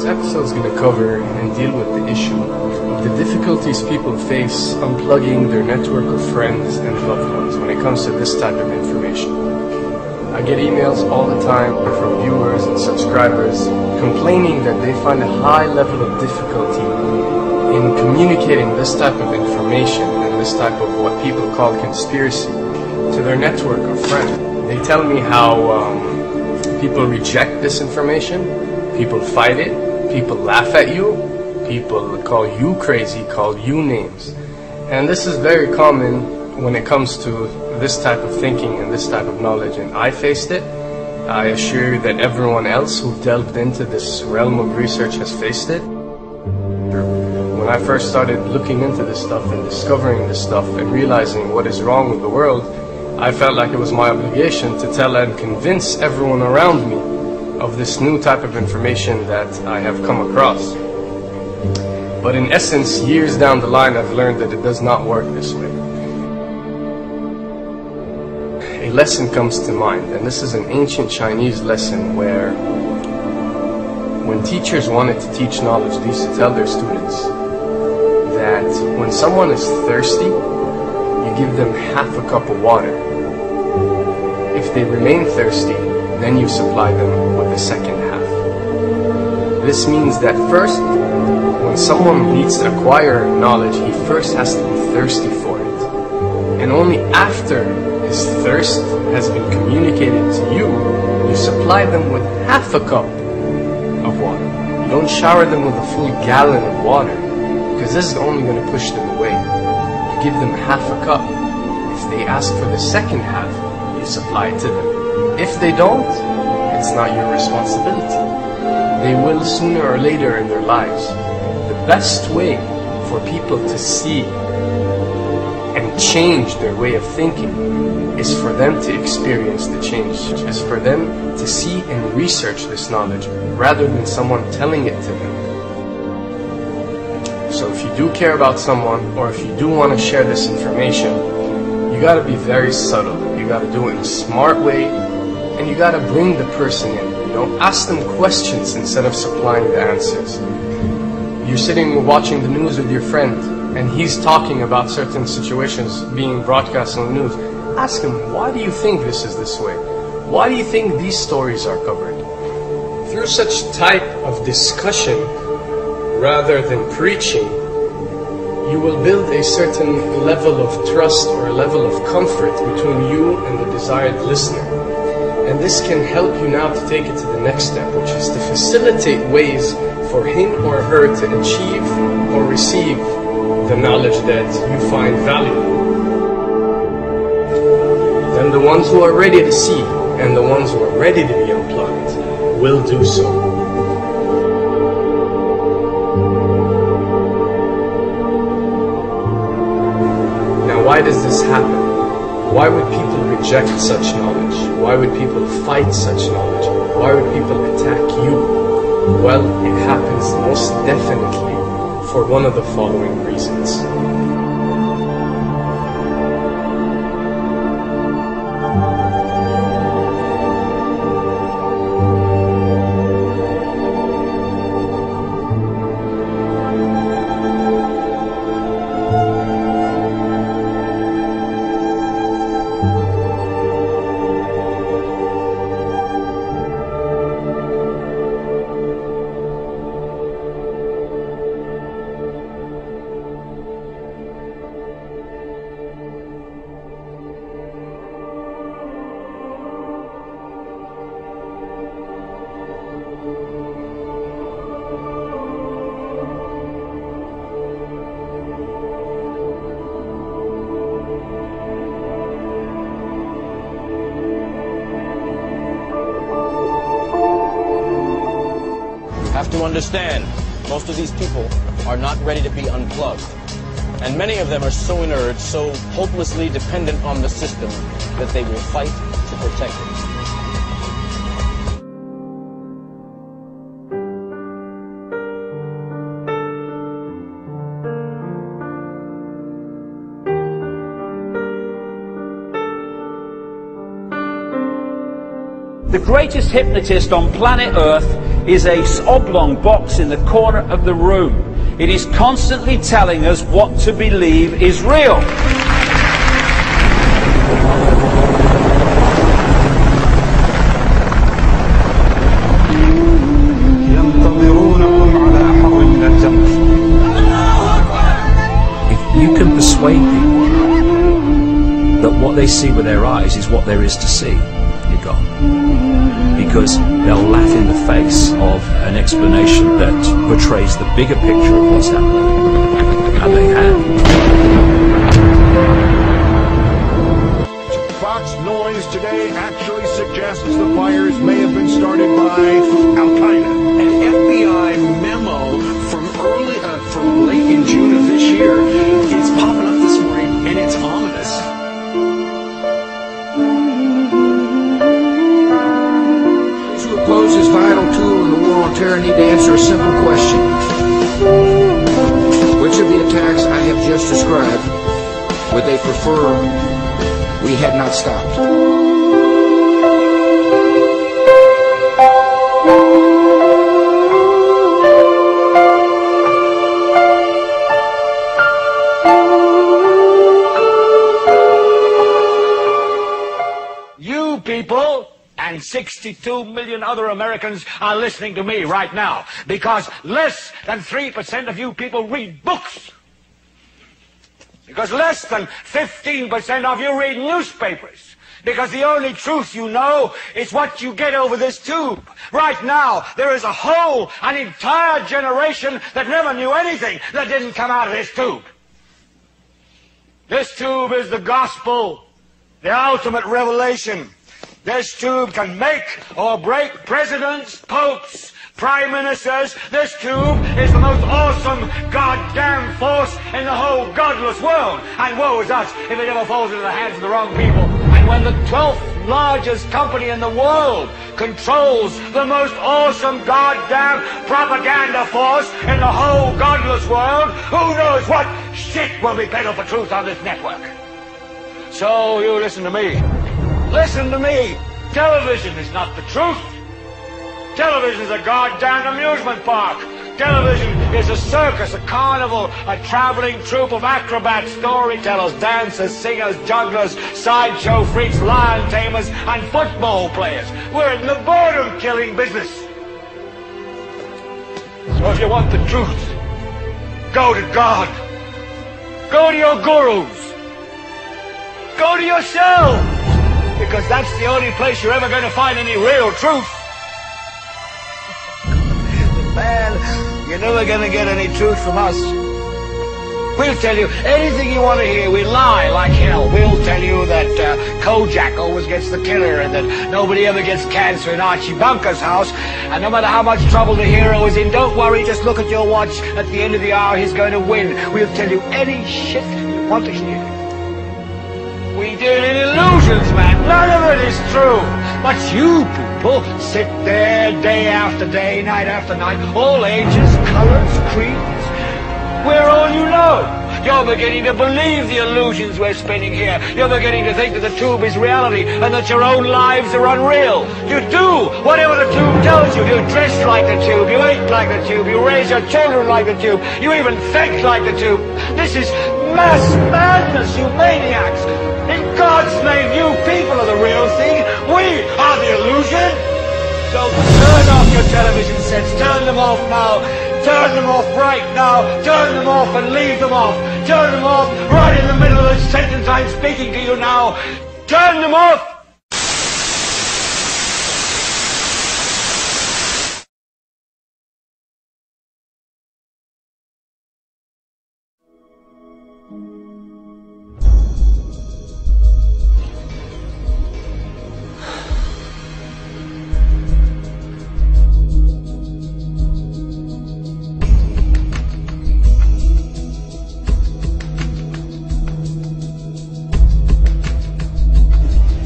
episode is going to cover and deal with the issue of the difficulties people face unplugging their network of friends and loved ones when it comes to this type of information. I get emails all the time from viewers and subscribers complaining that they find a high level of difficulty in communicating this type of information and this type of what people call conspiracy to their network of friends. They tell me how people reject this information, people fight it, people laugh at you, people call you crazy, call you names. And this is very common when it comes to this type of thinking and this type of knowledge, and I faced it. I assure you that everyone else who delved into this realm of research has faced it. When I first started looking into this stuff and discovering this stuff and realizing what is wrong with the world, I felt like it was my obligation to tell and convince everyone around me of this new type of information that I have come across. But in essence, years down the line, I've learned that it does not work this way. A lesson comes to mind, and this is an ancient Chinese lesson where when teachers wanted to teach knowledge, they used to tell their students that when someone is thirsty, you give them half a cup of water. If they remain thirsty, then you supply them with the second half. This means that first, when someone needs to acquire knowledge, he first has to be thirsty for it. And only after his thirst has been communicated to you, you supply them with half a cup of water. You don't shower them with a full gallon of water, because this is only going to push them away. You give them half a cup. If they ask for the second half, you supply it to them. If they don't, it's not your responsibility. They will sooner or later in their lives. The best way for people to see and change their way of thinking is for them to experience the change, is for them to see and research this knowledge rather than someone telling it to them. So if you do care about someone, or if you do want to share this information, you got to be very subtle. You got to do it in a smart way, and you got to bring the person in. You know, ask them questions instead of supplying the answers. You're sitting watching the news with your friend, and he's talking about certain situations being broadcast on the news. Ask him, why do you think this is this way? Why do you think these stories are covered? Through such type of discussion, rather than preaching, you will build a certain level of trust or a level of comfort between you and the desired listener. And this can help you now to take it to the next step, which is to facilitate ways for him or her to achieve or receive the knowledge that you find valuable. Then the ones who are ready to see and the ones who are ready to be unplugged will do so. Why does this happen? Why would people reject such knowledge? Why would people fight such knowledge? Why would people attack you? Well, it happens most definitely for one of the following reasons. Have to understand, most of these people are not ready to be unplugged. And many of them are so inert, so hopelessly dependent on the system, that they will fight to protect it. The greatest hypnotist on planet Earth is a oblong box in the corner of the room. It is constantly telling us what to believe is real. If you can persuade people that what they see with their eyes is what there is to see, you're gone. Because they'll laugh in the face of an explanation that portrays the bigger picture of what's happening. And they have. Fox noise today actually suggests the fires may have been started by Al-Qaeda. An FBI memo from late in June of this year is popping up this morning, and it's ominous. Those who oppose this vital tool in the war on terror need to answer a simple question. Which of the attacks I have just described would they prefer we had not stopped? People and 62 million other Americans are listening to me right now because less than 3% of you people read books. Because less than 15% of you read newspapers. Because the only truth you know is what you get over this tube. Right now, there is an entire generation that never knew anything that didn't come out of this tube. This tube is the gospel, the ultimate revelation. This tube can make or break presidents, popes, prime ministers. This tube is the most awesome goddamn force in the whole godless world. And woe is us if it ever falls into the hands of the wrong people. And when the 12th largest company in the world controls the most awesome goddamn propaganda force in the whole godless world, who knows what shit will be peddled for truth on this network. So you listen to me. Listen to me. Television is not the truth. Television is a goddamn amusement park. Television is a circus, a carnival, a traveling troupe of acrobats, storytellers, dancers, singers, jugglers, sideshow freaks, lion tamers, and football players. We're in the boredom-killing business. So if you want the truth, go to God. Go to your gurus. Go to yourself. Because that's the only place you're ever going to find any real truth. Man, you're never going to get any truth from us. We'll tell you anything you want to hear. We lie like hell. We'll tell you that Kojak always gets the killer and that nobody ever gets cancer in Archie Bunker's house. And no matter how much trouble the hero is in, don't worry, just look at your watch. At the end of the hour, he's going to win. We'll tell you any shit you want to hear. We deal in illusions, man. None of it is true. But you people sit there day after day, night after night, all ages, colors, creeds. We're all you know. You're beginning to believe the illusions we're spinning here. You're beginning to think that the tube is reality and that your own lives are unreal. You do whatever the tube tells you. You dress like the tube. You eat like the tube. You raise your children like the tube. You even think like the tube. This is mass madness, you maniacs. In God's name, you people are the real thing. We are the illusion. So turn off your television sets. Turn them off now. Turn them off right now. Turn them off and leave them off. Turn them off right in the middle of the sentence I'm speaking to you now. Turn them off.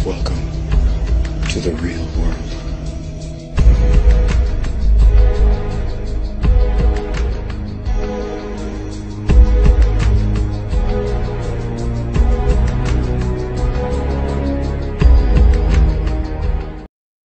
Welcome to the real world.